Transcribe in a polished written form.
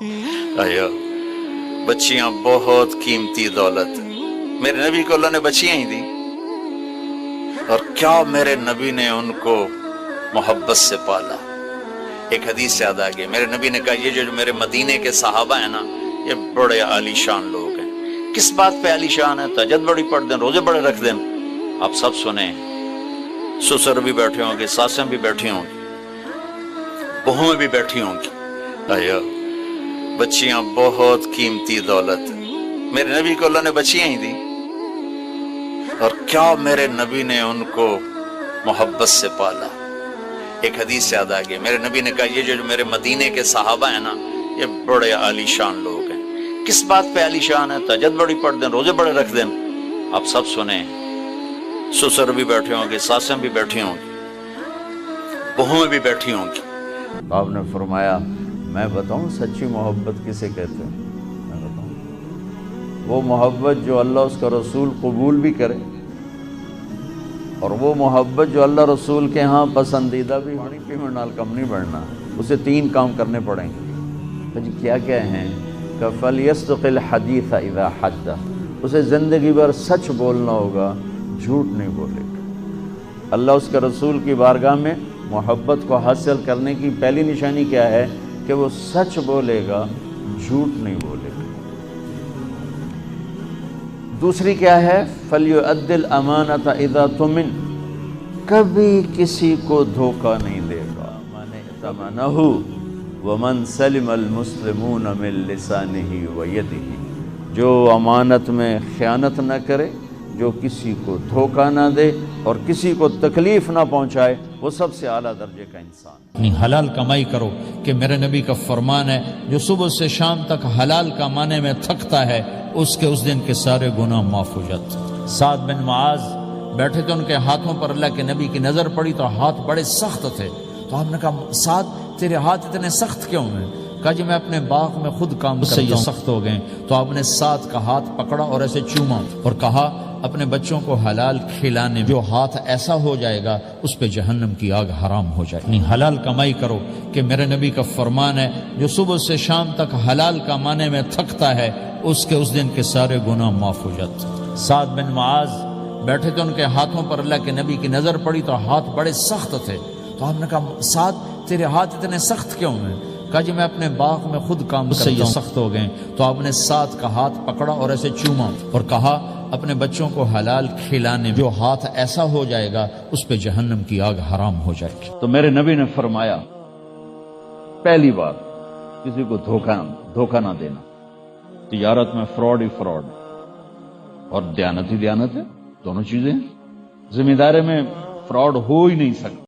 आयो बच्चियां बहुत कीमती दौलत है। मेरे नबी को अल्लाह ने बच्चियां ही दी, और क्या मेरे नबी ने उनको मोहब्बत से पाला। एक हदीस याद आ गई, मेरे नबी ने कहा ये जो मेरे मदीने के सहाबा है ना, ये बड़े आलीशान लोग हैं। किस बात पे आलीशान है? तहज्जुद बड़ी पढ़ दें, रोजे बड़े रख दें। आप सब सुने, ससुर भी बैठे होंगे, सासें भी बैठी होंगी, बहुएं भी बैठी होंगी। आयो बच्चियां बहुत कीमती दौलत है। मेरे नबी को अल्लाह ने बच्चियां ही दी, और क्या मेरे नबी ने उनको मोहब्बत से पाला। एक हदीस याद आ गई, मेरे नबी ने कहा ये जो मेरे मदीने के सहाबा है ना, ये बड़े आलीशान लोग हैं। किस बात पे आलीशान है? तहज्जुद बड़ी पढ़ दें, रोजे बड़े रख दें। आप सब सुने, ससुर भी बैठे होंगे, सासें भी बैठी होंगी, बहुएं भी बैठी होंगी। आपने फरमाया मैं बताऊं सच्ची मोहब्बत किसे कहते हैं? मैं बताऊं, वो मोहब्बत जो अल्लाह उसका रसूल कबूल भी करे, और वो मोहब्बत जो अल्लाह रसूल के यहाँ पसंदीदा भी होनी, पीने नाल कम नहीं बढ़ना। उसे 3 काम करने पड़ेंगे। तो जी क्या क्या हैं? कफल यस्तक़िल हदीथ इज़ा हद्दथ, उसे ज़िंदगी भर सच बोलना होगा, झूठ नहीं बोलेगा। अल्लाह उसके रसूल की बारगाह में मोहब्बत को हासिल करने की पहली निशानी क्या है? कि वो सच बोलेगा, झूठ नहीं बोलेगा। दूसरी क्या है? फल्युअद्दिल अमानत इज़ा तुमिन, कभी किसी को धोखा नहीं देगा। माने तमनहु वमन सलिमल मुस्लिमून मिन लिसानिही व यदिही, जो अमानत में ख़यानत न करे, जो किसी को धोखा ना दे और किसी को तकलीफ ना पहुंचाए, वो सबसे आला दर्जे का इंसान। अपनी हलाल कमाई करो, कि मेरे नबी का फरमान है जो सुबह से शाम तक हलाल कमाने में थकता है, उसके उस दिन के सारे गुनाह माफ हो जाते हैं। साद बिन मुआज बैठे थे, उनके हाथों पर अल्लाह के नबी की नजर पड़ी तो हाथ बड़े सख्त थे। तो आपने कहा साद तेरे हाथ इतने सख्त क्यों हैं? कहा जी मैं अपने बाग में खुद काम करता हूं, सख्त हो गए। तो आपने साद का हाथ पकड़ा और ऐसे चूमा और कहा अपने बच्चों को हलाल खिलाने, जो हाथ ऐसा हो जाएगा उस पे जहन्नम की आग हराम हो जाएगी। अपनी हलाल कमाई करो, कि मेरे नबी का फरमान है जो सुबह से शाम तक हलाल कमाने में थकता है, उसके उस दिन के सारे गुनाह माफ हो जाते हैं। साद बिन मुआज बैठे थे, उनके हाथों पर अल्लाह के नबी की नजर पड़ी तो हाथ बड़े सख्त थे। तो आपने कहा साद तेरे हाथ इतने सख्त क्यों हैं? कहा जी मैं अपने बाग में खुद काम करता हूं, सख्त हो गए। तो आपने साद का हाथ पकड़ा और ऐसे चूमा और कहा अपने बच्चों को हलाल खिलाने, जो हाथ ऐसा हो जाएगा उस पे जहन्नम की आग हराम हो जाएगी। तो मेरे नबी ने फरमाया पहली बात, किसी को धोखा ना देना। तिजारत में फ्रॉड ही फ्रॉड, और दयानत ही दयानत है, दोनों चीजें हैं। जिम्मेदारी में फ्रॉड हो ही नहीं सकता।